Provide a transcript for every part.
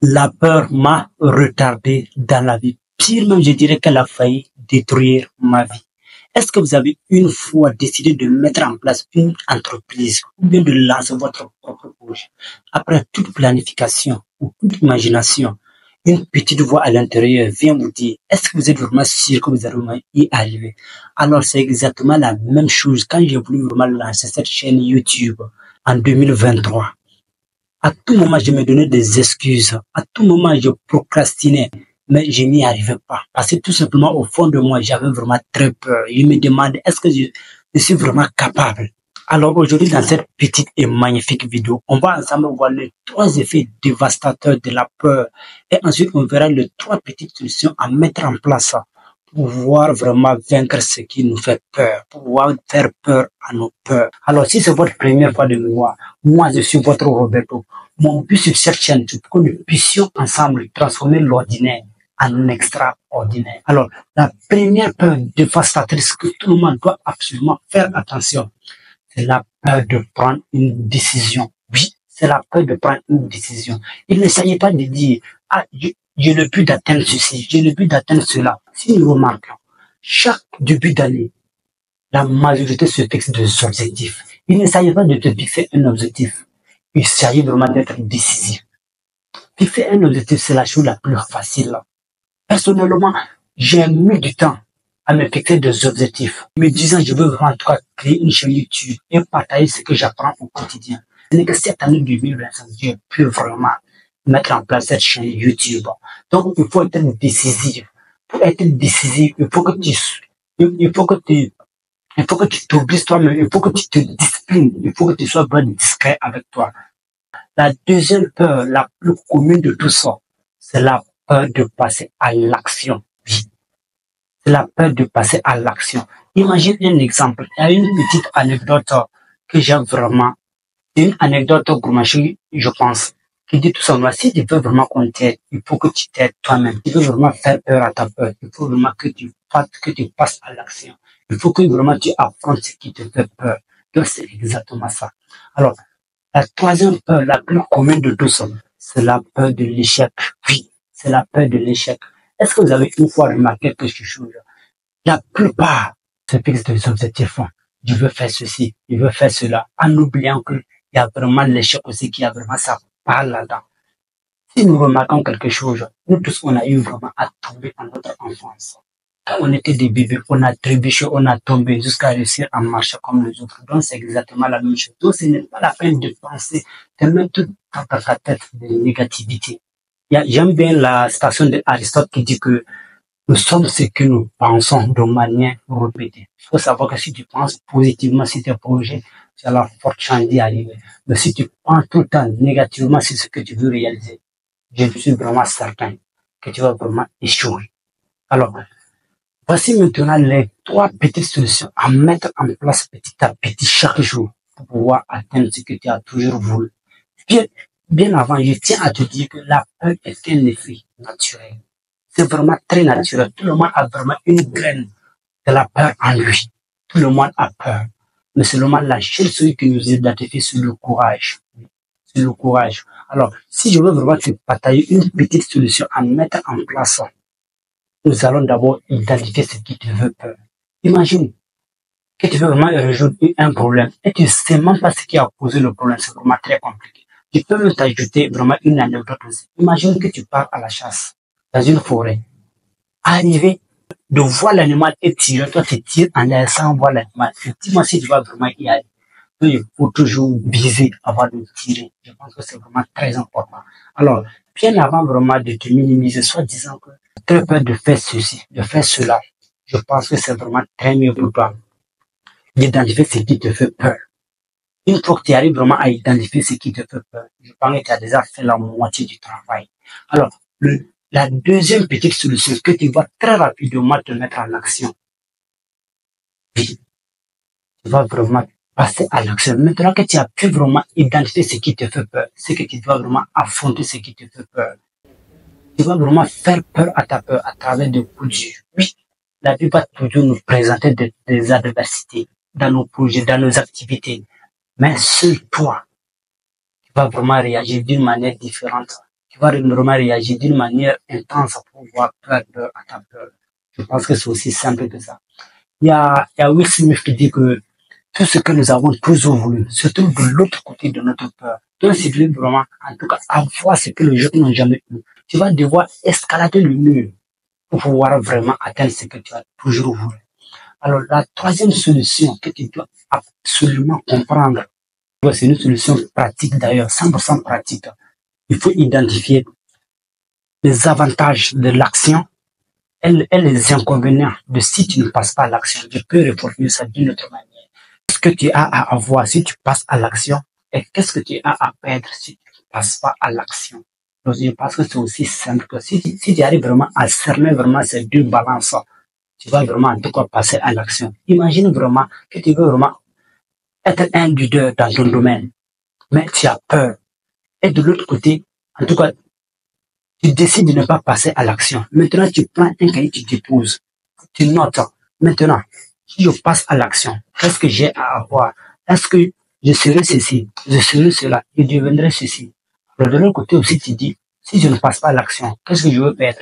La peur m'a retardé dans la vie. Pire même, je dirais qu'elle a failli détruire ma vie. Est-ce que vous avez une fois décidé de mettre en place une entreprise ou bien de lancer votre propre projet? Après toute planification ou toute imagination, une petite voix à l'intérieur vient vous dire, est-ce que vous êtes vraiment sûr que vous allez vraiment y arriver? Alors c'est exactement la même chose quand j'ai voulu vraiment lancer cette chaîne YouTube en 2023. À tout moment, je me donnais des excuses. À tout moment, je procrastinais. Mais je n'y arrivais pas. Parce que tout simplement, au fond de moi, j'avais vraiment très peur. Je me demandais, est-ce que je suis vraiment capable? Alors aujourd'hui, dans cette petite et magnifique vidéo, on va ensemble voir les 3 effets dévastateurs de la peur. Et ensuite, on verra les 3 petites solutions à mettre en place pour pouvoir vraiment vaincre ce qui nous fait peur, pour pouvoir faire peur à nos peurs. Alors, si c'est votre première fois de me voir, moi, je suis votre Roberto. Mon but sur cette chaîne, c'est que nous puissions ensemble transformer l'ordinaire en extraordinaire. Alors, la première peur dévastatrice que tout le monde doit absolument faire attention, c'est la peur de prendre une décision. Oui, c'est la peur de prendre une décision. Il ne s'agit pas de dire, ah, j'ai le but d'atteindre ceci, j'ai le but d'atteindre cela. Si nous remarquons, chaque début d'année, la majorité se fixe des objectifs. Il ne s'agit pas de te fixer un objectif. Il s'agit vraiment d'être décisif. Fixer un objectif, c'est la chose la plus facile. Personnellement, j'ai mis du temps à me fixer des objectifs, me disant je veux vraiment en tout cas créer une chaîne YouTube et partager ce que j'apprends au quotidien. Ce n'est que cette année 2025, j'ai pu vraiment mettre en place cette chaîne YouTube. Donc, il faut être décisif. Pour être décisif, il faut que tu t'obliges toi-même, il faut que tu te disciplines, il faut que tu sois vraiment discret avec toi. La deuxième peur, la plus commune de tout ça, c'est la peur de passer à l'action. Oui. C'est la peur de passer à l'action. Imagine un exemple. Il y a une petite anecdote que j'aime vraiment. Une anecdote gourmachée, je pense, qui dit tout simplement, si tu veux vraiment qu'on t'aide, il faut que tu t'aides toi-même. Tu veux vraiment faire peur à ta peur. Il faut vraiment que tu passes à l'action. Il faut que vraiment tu affrontes ce qui te fait peur. Donc c'est exactement ça. Alors, la troisième peur, la plus commune de tous, c'est la peur de l'échec. Oui, c'est la peur de l'échec. Est-ce que vous avez une fois remarqué quelque chose? La plupart se fixent des objectifs. Je veux faire ceci, je veux faire cela, en oubliant qu'il y a vraiment l'échec aussi, qu'il y a vraiment ça part là-dedans. Si nous remarquons quelque chose, nous tous, on a eu vraiment à tomber en notre enfance. Quand on était des bébés, on a trébuché, on a tombé jusqu'à réussir à marcher comme les autres. Donc, c'est exactement la même chose. Donc, ce n'est pas la peine de penser, de mettre tout dans ta tête de négativité. J'aime bien la citation d'Aristote qui dit que nous sommes ce que nous pensons de manière répétée. Il faut savoir que si tu penses positivement sur tes projets, tu as la forte chance d'y arriver. Mais si tu penses tout le temps négativement sur ce que tu veux réaliser, je suis vraiment certain que tu vas vraiment échouer. Alors, voici maintenant les 3 petites solutions à mettre en place petit à petit chaque jour pour pouvoir atteindre ce que tu as toujours voulu. Bien avant, je tiens à te dire que la peur est un effet naturel. C'est vraiment très naturel. Tout le monde a vraiment une graine de la peur en lui. Tout le monde a peur. Mais seulement la seule chose qui nous identifie, c'est le courage. C'est le courage. Alors, si je veux vraiment te partager une petite solution à mettre en place, nous allons d'abord identifier ce qui te fait peur. Imagine que tu veux vraiment résoudre un problème et tu ne sais même pas ce qui a causé le problème. C'est vraiment très compliqué. Tu peux même t'ajouter vraiment une anecdote aussi. Imagine que tu pars à la chasse dans une forêt. Arriver de voir l'animal et tirer, toi tu tires en l'air sans voir l'animal. Effectivement, si tu vas vraiment y aller, il faut toujours viser avant de tirer. Je pense que c'est vraiment très important. Alors, bien avant vraiment de te minimiser, soit disant que tu as peur de faire ceci, de faire cela, je pense que c'est vraiment très mieux pour toi d'identifier ce qui te fait peur. Une fois que tu arrives vraiment à identifier ce qui te fait peur, je pense que tu as déjà fait la moitié du travail. Alors, la deuxième petite solution que tu vas très rapidement te mettre en action. Oui, tu vas vraiment passer à l'action. Maintenant que tu as pu vraiment identifier ce qui te fait peur, c'est que tu dois vraiment affronter ce qui te fait peur. Tu vas vraiment faire peur à ta peur à travers des coups durs. Oui, la vie va toujours nous présenter des adversités dans nos projets, dans nos activités. Mais seul toi, tu vas vraiment réagir d'une manière différente tu vas normalement réagir d'une manière intense pour pouvoir peur à ta peur. Je pense que c'est aussi simple que ça. Il y a Will Smith qui dit que tout ce que nous avons toujours voulu, surtout de l'autre côté de notre peur, toi, si tu veux vraiment, en tout cas, avoir ce que les autres n'ont jamais eu, tu vas devoir escalader le mur pour pouvoir vraiment atteindre ce que tu as toujours voulu. Alors, la troisième solution que tu dois absolument comprendre, c'est une solution pratique d'ailleurs, 100% pratique. Il faut identifier les avantages de l'action et les inconvénients de si tu ne passes pas à l'action. Je peux reformuler ça d'une autre manière. Qu'est-ce que tu as à avoir si tu passes à l'action et qu'est-ce que tu as à perdre si tu ne passes pas à l'action. Donc, je pense que c'est aussi simple que si tu arrives vraiment à cerner vraiment ces deux balances, tu vas vraiment en tout cas passer à l'action. Imagine vraiment que tu veux vraiment être un leader dans ton domaine, mais tu as peur. Et de l'autre côté, en tout cas, tu décides de ne pas passer à l'action. Maintenant, tu prends un cahier, tu déposes, tu notes. Maintenant, si je passe à l'action, qu'est-ce que j'ai à avoir? Est-ce que je serai ceci, je serai cela, je deviendrai ceci? Alors, de l'autre côté aussi, tu dis, si je ne passe pas à l'action, qu'est-ce que je veux perdre?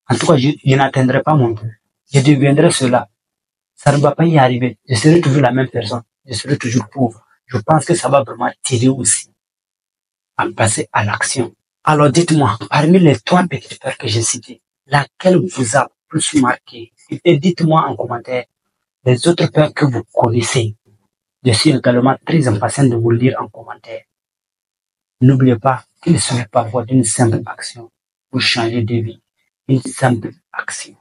En tout cas, je n'atteindrai pas mon but. Je deviendrai cela. Ça ne va pas y arriver. Je serai toujours la même personne. Je serai toujours pauvre. Je pense que ça va vraiment t'aider aussi à passer à l'action. Alors dites-moi, parmi les trois petites peurs que j'ai citées, laquelle vous a plus marqué? Et dites-moi en commentaire les autres peurs que vous connaissez. Je suis également très impatient de vous le lire en commentaire. N'oubliez pas qu'il ne suffit parfois d'une simple action pour changer de vie. Une simple action.